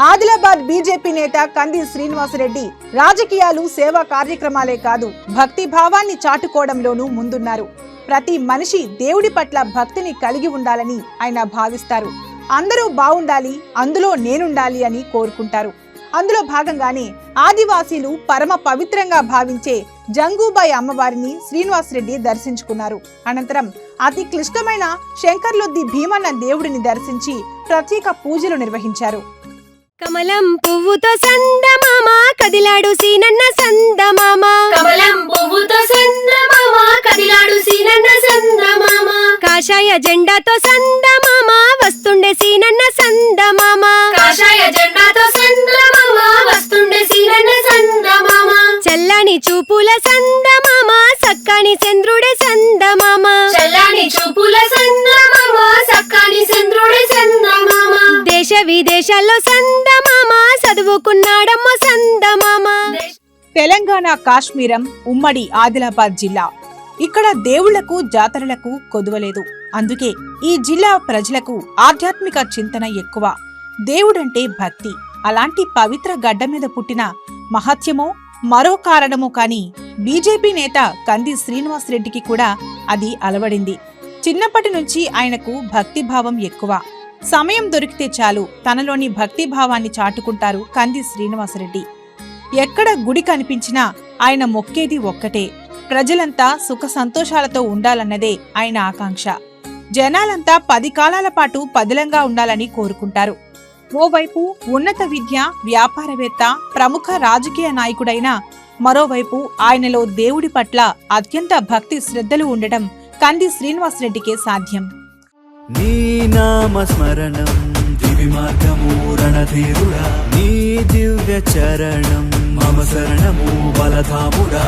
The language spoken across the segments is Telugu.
ఆదిలాబాద్ బీజేపీ నేత కంది శ్రీనివాసరెడ్డి రాజకీయాలు సేవా కార్యక్రమాలే కాదు, భక్తి భావాన్ని చాటుకోవడంలోనూ ముందున్నారు. ప్రతి మనిషి దేవుడి పట్ల భక్తిని కలిగి ఉండాలని ఆయన భావిస్తారు. అందరూ బాగుండాలి, అందులో నేనుండాలి అని కోరుకుంటారు. అందులో భాగంగానే ఆదివాసీలు పరమ పవిత్రంగా భావించే జంగూబాయి అమ్మవారిని శ్రీనివాసరెడ్డి దర్శించుకున్నారు. అనంతరం అతి క్లిష్టమైన శంకర్లొద్ది భీమన్న దేవుడిని దర్శించి ప్రత్యేక పూజలు నిర్వహించారు. కమలం పువ్వుతో సందమామ కదిలాడు సీనన్న సందమామ, కమలం పువ్వుతో సందమామ కదిలాడు సీనన్న సందమామ, కాషాయ జెండాతో సందమామ వస్తుండే సీనన్న సందమామ, కాషాయ జెండాతో సందమామ వస్తుండే సీనన్న సందమామ, చల్లని చూపుల సందమామ సక్కని చంద్రుడే సందమామ, చల్లని చూపుల సందమామ సక్కని చంద్రుడే సందమామ, దేశ విదేశాల్లో సందమామ చదువుకున్నాడమ్మ సందమామ. తెలంగాణ కాశ్మీరం ఉమ్మడి ఆదిలాబాద్ జిల్లా. ఇక్కడ దేవుళ్లకు జాతరలకు కొదువలేదు. అందుకే ఈ జిల్లా ప్రజలకు ఆధ్యాత్మిక చింతన ఎక్కువ. దేవుడంటే భక్తి. అలాంటి పవిత్ర గడ్డ మీద పుట్టిన మహత్యమో మరో కారణమో కాని బీజేపీ నేత కంది శ్రీనివాసరెడ్డికి కూడా అది అలవడింది. చిన్నప్పటి నుంచి ఆయనకు భక్తిభావం ఎక్కువ. సమయం దొరికితే చాలు తనలోని భక్తిభావాన్ని చాటుకుంటారు కంది శ్రీనివాసరెడ్డి. ఎక్కడ గుడి కనిపించినా ఆయన మొక్కేది ఒక్కటే, ప్రజలంతా సుఖ సంతోషాలతో ఉండాలన్నదే ఆయన ఆకాంక్ష. జనాలంతా 10 కాలాల పాటు పదిలంగా ఉండాలని కోరుకుంటారు. ఓవైపు ఉన్నత విద్య, వ్యాపారవేత్త, ప్రముఖ రాజకీయ నాయకుడైన మరోవైపు ఆయనలో దేవుడి పట్ల అత్యంత భక్తి శ్రద్ధలు ఉండటం కంది శ్రీనివాసరెడ్డికే సాధ్యం. నీ నామ స్మరణం దివి మార్గము రణధీరుడా, నీ దివ్య చరణం మమ శరణము బలధాముడా.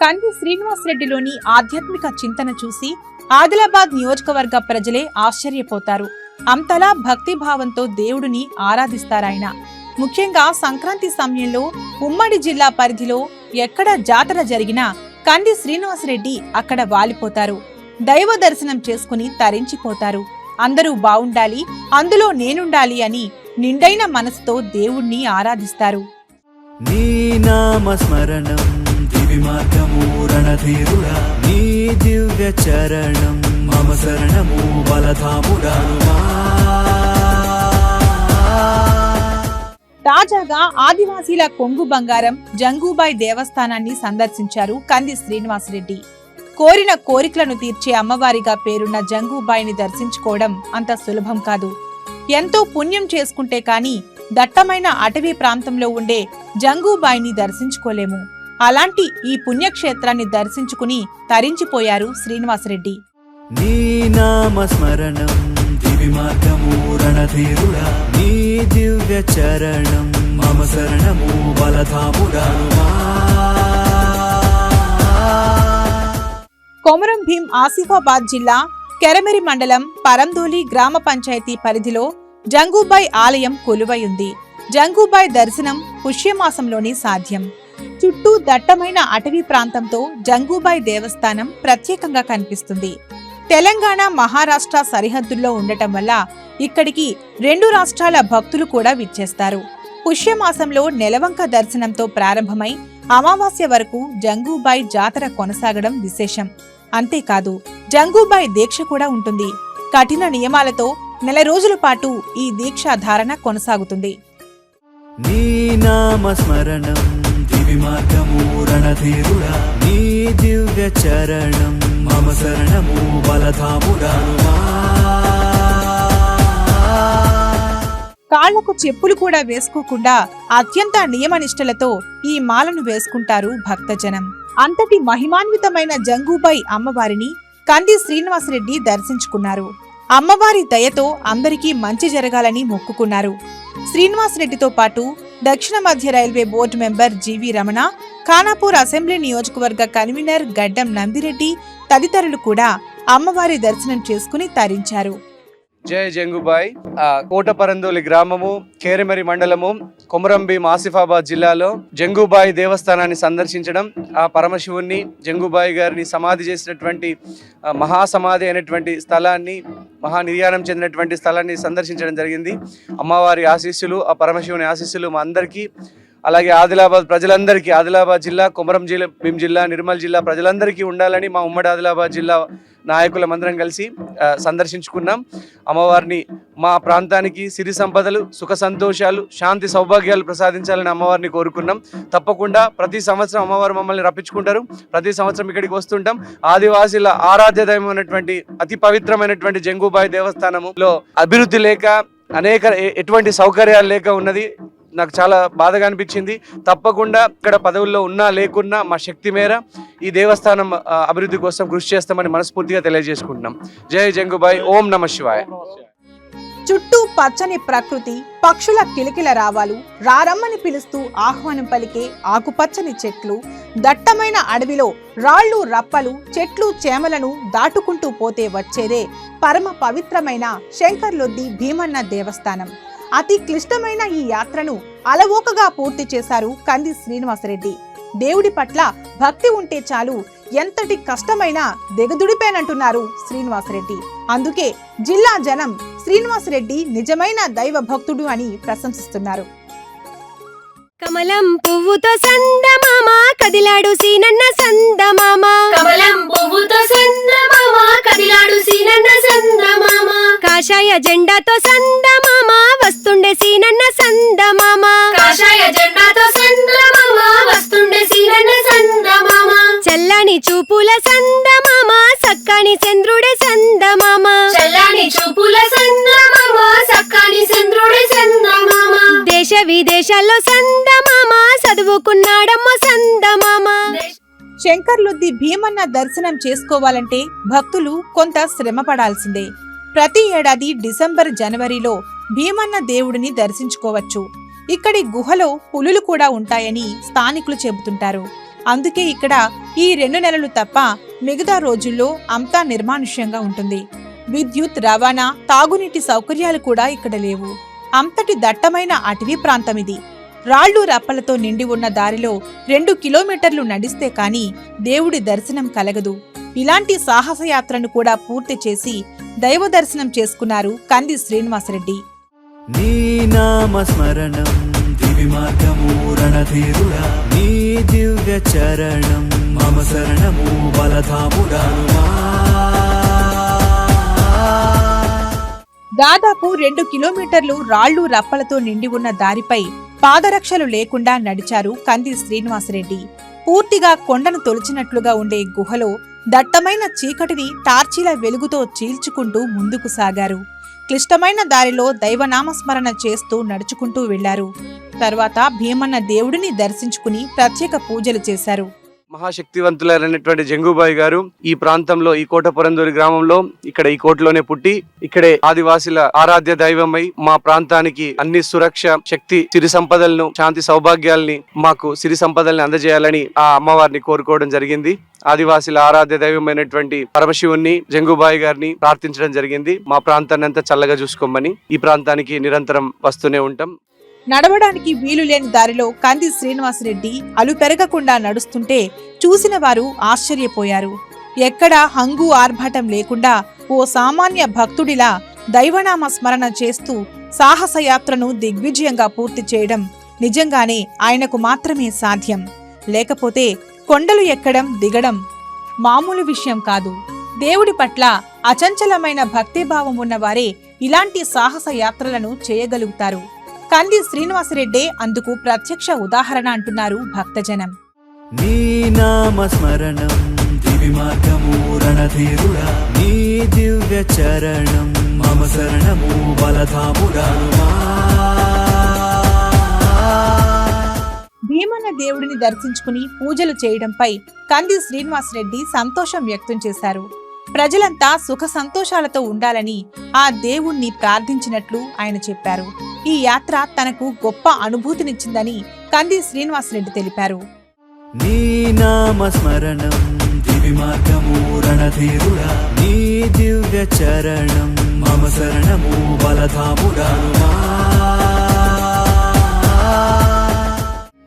కంది శ్రీనివాసరెడ్డిలోని ఆధ్యాత్మిక చింతన చూసి ఆదిలాబాద్ నియోజకవర్గ ప్రజలే ఆశ్చర్యపోతారు. అంతలా భక్తిభావంతో దేవుడిని ఆరాధిస్తారాయన. ముఖ్యంగా సంక్రాంతి సమయంలో ఉమ్మడి జిల్లా పరిధిలో ఎక్కడ జాతర జరిగినా కంది శ్రీనివాసరెడ్డి అక్కడ వాలిపోతారు. దైవ దర్శనం చేసుకుని తరించిపోతారు. అందరూ బావుండాలి, అందులో నేనుండాలి అని నిండైన మనసుతో దేవుణ్ణి ఆరాధిస్తారు. నీ నామ స్మరణం దివి మార్గము రణధీరుడా, నీ దివ్య చరణం మమ శరణము బలధాముడా. తాజాగా ఆదివాసీల కొంగు బంగారం జంగూబాయి దేవస్థానాన్ని సందర్శించారు కంది శ్రీనివాసరెడ్డి. కోరిన కోరికలను తీర్చే అమ్మవారిగా పేరున్న జంగూబాయిని దర్శించుకోవడం అంత సులభం కాదు. ఎంతో పుణ్యం చేసుకుంటే కాని దట్టమైన అటవీ ప్రాంతంలో ఉండే జంగూబాయిని దర్శించుకోలేము. అలాంటి ఈ పుణ్యక్షేత్రాన్ని దర్శించుకుని తరించిపోయారు శ్రీనివాసరెడ్డి. నీ నామ స్మరణం దివి మార్గము రణధీరుడా, నీ దివ్య చరణం మమ శరణము బలధాముడా. కొమరం భీం ఆసిఫాబాద్ జిల్లా కెరమెరి మండలం పరందోలి గ్రామ పంచాయతీ పరిధిలో జంగూబాయి ఆలయం కొలువై ఉంది. జంగూబాయి దర్శనం పుష్యమాసంలోనే సాధ్యం. చుట్టూ దట్టమైన అటవీ ప్రాంతంతో జంగూబాయి దేవస్థానం ప్రత్యేకంగా కనిపిస్తుంది. తెలంగాణ, మహారాష్ట్ర సరిహద్దుల్లో ఉండటం వల్ల ఇక్కడికి 2 రాష్ట్రాల భక్తులు కూడా విచ్చేస్తారు. పుష్యమాసంలో నెలవంక దర్శనంతో ప్రారంభమై అమావాస్య వరకు జంగూబాయి జాతర కొనసాగడం విశేషం. అంతేకాదు జంగూబాయి దీక్ష కూడా ఉంటుంది. కఠిన నియమాలతో 4 రోజుల పాటు ఈ దీక్షా ధారణ కొనసాగుతుంది. నీ నామ స్మరణం దివి మార్గము రణధీరుడా, నీ దివ్య చరణం మమ శరణము బలధాముడా. కాళ్లకు చెప్పులు కూడా వేసుకోకుండా అత్యంత నియమనిష్టలతో ఈ మాలను వేసుకుంటారు భక్తజనం. అంతటి మహిమాన్వితమైన జంగూబాయి అమ్మవారిని కంది శ్రీనివాసరెడ్డి దర్శించుకున్నారు. అమ్మవారి దయతో అందరికీ మంచి జరగాలని మొక్కుకున్నారు. శ్రీనివాసరెడ్డితో పాటు దక్షిణ మధ్య రైల్వే బోర్డు మెంబర్ జీవి రమణ, ఖానాపూర్ అసెంబ్లీ నియోజకవర్గ కన్వీనర్ గడ్డం నందిరెడ్డి తదితరులు కూడా అమ్మవారి దర్శనం చేసుకుని తరించారు. జై జంగుబాయ్. కోటపరందోలి గ్రామము, కేరమరి మండలము, కొమరంభీం ఆసిఫాబాద్ జిల్లాలో జంగుబాయ్ దేవస్థానాన్ని సందర్శించడం, ఆ పరమశివుణ్ణి జంగుబాయ్ గారిని సమాధి చేసినటువంటి మహాసమాధి అయినటువంటి స్థలాన్ని, మహానిర్యాణం చెందినటువంటి స్థలాన్ని సందర్శించడం జరిగింది. అమ్మవారి ఆశీస్సులు, ఆ పరమశివుని ఆశీస్సులు మా అందరికీ, అలాగే ఆదిలాబాద్ ప్రజలందరికీ, ఆదిలాబాద్ జిల్లా, కొమరంభీం జిల్లా, నిర్మల్ జిల్లా ప్రజలందరికీ ఉండాలని మా ఉమ్మడి ఆదిలాబాద్ జిల్లా నాయకులమందరం కలిసి సందర్శించుకున్నాం. అమ్మవారిని మా ప్రాంతానికి సిరి సంపదలు, సుఖ సంతోషాలు, శాంతి సౌభాగ్యాలు ప్రసాదించాలని అమ్మవారిని కోరుకున్నాం. తప్పకుండా ప్రతి సంవత్సరం అమ్మవారు మమ్మల్ని రప్పించుకుంటారు. ప్రతి సంవత్సరం ఇక్కడికి వస్తుంటాం. ఆదివాసీల ఆరాధ్య దైవం అయినటువంటి అతి పవిత్రమైనటువంటి జంగుబాయ్ దేవస్థానంలో అభివృద్ధి లేక, అనేక ఎటువంటి సౌకర్యాలు లేక ఉన్నది. నాకు చాలా బాధగా అనిపించింది. తప్పకుండా ఇక్కడ పదవుల్లో ఉన్నా లేకున్నా మా శక్తి మేర ఈ దేవస్థానం అభివృద్ధి కోసం కృషి చేస్తామని మనస్ఫూర్తిగా తెలియజేసుకుంటున్నాం. జై జంగుబాయ్. ఓం నమః శివాయ. చుట్టూ పచ్చని ప్రకృతి, పక్షుల కిలకిల రావాలు, రారమ్మని పిలుస్తూ ఆహ్వానం పలికే ఆకుపచ్చని చెట్లు, దట్టమైన అడవిలో రాళ్ళు రప్పలు, చెట్లు చేమలను దాటుకుంటూ పోతే వచ్చేదే పరమ పవిత్రమైన శంకర్లొద్ది భీమన్న దేవస్థానం. అతి క్లిష్టమైన ఈ యాత్రను అలవోకగా పూర్తి చేశారు కంది శ్రీనివాసరెడ్డి. దేవుడి పట్ల భక్తి ఉంటే చాలు, ఎంతటి కష్టమైనా దిగదుడిపేనంటున్నారు శ్రీనివాసరెడ్డి. అందుకే జిల్లా జనం శ్రీనివాసరెడ్డి నిజమైన దైవ భక్తుడు అని ప్రశంసిస్తున్నారు. కమలం పువ్వుతో సందమామ కదిలాడు సీనన్న సందమామ, కమలం పువ్వుతో సందమామ కదిలాడు సీనన్న సందమామ, కాషాయ జెండాతో సందమామ వస్తుండే సీనన్న సందమామ, కాషాయ జెండాతో సందమామ వస్తుండే సీనన్న సందమామ, చల్లని చూపుల సందమామ సక్కని చంద్రుడే సందమామ, చల్లని చూపుల సందమామ సక్కని చంద్రుడే సందమామ, దేశ విదేశాల్లో సందమామ చదువుకున్నాడమ్మ సందమామ. శంకర్లొద్ది భీమన్న దర్శనం చేసుకోవాలంటే భక్తులు కొంత శ్రమ పడాల్సిందే. ప్రతి ఏడాది డిసెంబర్, జనవరిలో భీమన్న దేవుడిని దర్శించుకోవచ్చు. ఇక్కడి గుహలో పులులు కూడా ఉంటాయని స్థానికులు చెబుతుంటారు. అందుకే ఇక్కడ ఈ 2 నెలలు తప్ప మిగతా రోజుల్లో అంతా నిర్మానుష్యంగా ఉంటుంది. విద్యుత్, రవాణా, తాగునీటి సౌకర్యాలు కూడా ఇక్కడ లేవు. అంతటి దట్టమైన అటవీ ప్రాంతం ఇది. రాళ్లు రప్పలతో నిండి ఉన్న దారిలో 2 కిలోమీటర్లు నడిస్తే కాని దేవుడి దర్శనం కలగదు. ఇలాంటి సాహసయాత్రను కూడా పూర్తి చేసి దైవ దర్శనం చేసుకున్నారు కంది శ్రీనివాసరెడ్డి. నీ నామ స్మరణం దివి మార్గము రణధీరుడా, నీ దివ్య చరణం మమ శరణము బలధాముడా. దాదాపు 2 కిలోమీటర్లు రాళ్లు రప్పలతో నిండి ఉన్న దారిపై పాదరక్షలు లేకుండా నడిచారు కంది శ్రీనివాసరెడ్డి. పూర్తిగా కొండను తొలిచినట్లుగా ఉండే గుహలో దట్టమైన చీకటిని టార్చీల వెలుగుతో చీల్చుకుంటూ ముందుకు సాగారు. క్లిష్టమైన దారిలో దైవనామస్మరణ చేస్తూ నడుచుకుంటూ వెళ్లారు. తర్వాత భీమన్న దేవుడిని దర్శించుకుని ప్రత్యేక పూజలు చేశారు. మహాశక్తివంతులైనటువంటి జంగుబాయ్ గారు ఈ ప్రాంతంలో, ఈ కోటపురందూరి గ్రామంలో, ఇక్కడ ఈ కోటలోనే పుట్టి ఇక్కడే ఆదివాసుల ఆరాధ్య దైవమై మా ప్రాంతానికి అన్ని సురక్ష, శక్తి, సిరి సంపదలను, శాంతి సౌభాగ్యాల్ని, మాకు సిరి సంపదల్ని అందజేయాలని ఆ అమ్మవారిని కోరుకోవడం జరిగింది. ఆదివాసుల ఆరాధ్య దైవమైనటువంటి పరమశివుణ్ణి, జంగుబాయ్ గారిని ప్రార్థించడం జరిగింది. మా ప్రాంతాన్ని అంతా చల్లగా చూసుకోమని. ఈ ప్రాంతానికి నిరంతరం వస్తూనే ఉంటాం. నడవడానికి వీలు లేని దారిలో కంది శ్రీనివాసరెడ్డి అలుపెరగకుండా నడుస్తుంటే చూసిన వారు ఆశ్చర్యపోయారు. ఎక్కడా హంగు ఆర్భాటం లేకుండా ఓ సామాన్య భక్తుడిలా దైవనామ స్మరణ చేస్తూ సాహసయాత్రను దిగ్విజయంగా పూర్తి చేయడం నిజంగానే ఆయనకు మాత్రమే సాధ్యం. లేకపోతే కొండలు ఎక్కడం, దిగడం మామూలు విషయం కాదు. దేవుడి పట్ల అచంచలమైన భక్తిభావం ఉన్నవారే ఇలాంటి సాహస యాత్రలను చేయగలుగుతారు. కంది శ్రీనివాసరెడ్డే అందుకు ప్రత్యక్ష ఉదాహరణ అంటున్నారు భక్తజనం. నీ నామ స్మరణం దివి మార్గము రణధీరుడా, నీ దివ్య చరణం మమ శరణము బలధాముడా. భీమన్న దేవుడిని దర్శించుకుని పూజలు చేయడంపై కంది శ్రీనివాసరెడ్డి సంతోషం వ్యక్తం చేశారు. ప్రజలంతా సుఖ సంతోషాలతో ఉండాలని ఆ దేవుణ్ణి ప్రార్థించినట్లు ఆయన చెప్పారు. ఈ యాత్ర తనకు గొప్ప అనుభూతినిచ్చిందని కంది శ్రీనివాసరెడ్డి తెలిపారు. నీ నామ స్మరణం దివి మార్గము రణధీరుడా, నీ దివ్య చరణం మమ శరణము బలధాముడా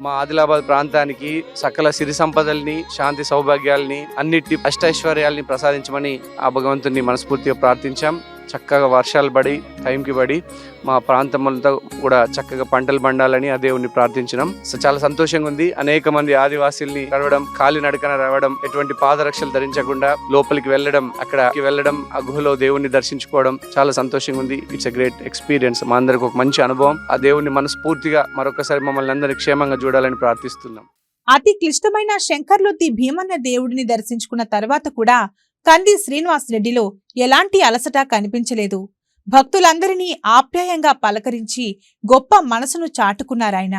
మా ఆదిలాబాద్ ప్రాంతానికి సకల సిరి సంపదల్ని, శాంతి సౌభాగ్యాల్ని, అన్నిటి అష్టైశ్వర్యాల్ని ప్రసాదించమని ఆ భగవంతుని మనస్ఫూర్తిగా ప్రార్థించాం. చక్కగా వర్షాలు పడి టైంకి పడి మా ప్రాంతంలో కూడా చక్కగా పంటలు పండాలని ఆ దేవుణ్ణి ప్రార్థించినాం. చాలా సంతోషంగా ఉంది. అనేక మంది ఆదివాసీల్ని కలవడం, కాలి నడకన రావడం, ఎటువంటి పాదరక్షలు ధరించకుండా లోపలికి వెళ్ళడం, అక్కడికి వెళ్ళడం, ఆ గుహలో దేవుణ్ణి దర్శించుకోవడం చాలా సంతోషంగా ఉంది. It's a great experience. మా అందరికి ఒక మంచి అనుభవం. ఆ దేవుణ్ణి మనస్ఫూర్తిగా మరొకసారి మమ్మల్ని అందరినీ క్షేమంగా చూడాలని ప్రార్థిస్తున్నాం. అతి క్లిష్టమైన శంకర్లుద్ది భీమన్న దేవుడిని దర్శించుకున్న తర్వాత కూడా కంది శ్రీనివాస్ రెడ్డిలో ఎలాంటి అలసట కనిపించలేదు. భక్తులందరినీ ఆప్యాయంగా పలకరించి గొప్ప మనసును చాటుకున్నారాయన.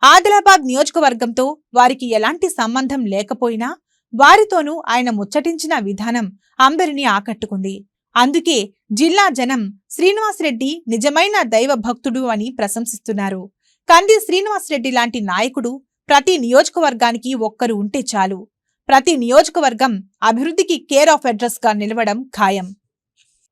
ఆదిలాబాద్ నియోజకవర్గంతో వారికి ఎలాంటి సంబంధం లేకపోయినా వారితోనూ ఆయన ముచ్చటించిన విధానం అందరినీ ఆకట్టుకుంది. అందుకే జిల్లా జనం శ్రీనివాస్ రెడ్డి నిజమైన దైవ భక్తుడు అని ప్రశంసిస్తున్నారు. కంది శ్రీనివాస్ రెడ్డి లాంటి నాయకుడు ప్రతి నియోజకవర్గానికి ఒక్కరు ఉంటే చాలు. ప్రతి నియోజకవర్గం అభివృద్ధికి కేర్ ఆఫ్ అడ్రస్ గా నిలవడం ఖాయం.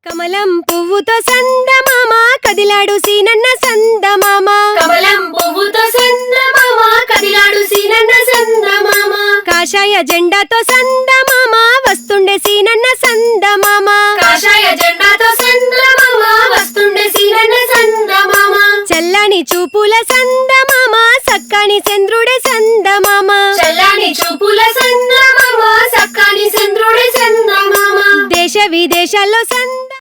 కమలం పువ్వుతో సందమామ కదిలాడు సీనన్న సందమామ. కమలం పువ్వుతో సందమామ కదిలాడు సీనన్న సందమామ. కాషాయ జెండాతో సందమామ వస్తుండే సీనన్న సందమామ. కాషాయ జెండాతో సందమామ వస్తుండే సీనన్న సందమామ. చల్లని చూపుల సందమామ సక్కని చంద్రుడే సందమామ. చల్లని చూపుల సందమామ సక్కని చంద్రుడే సందమామ. దేశ విదేశాల్లో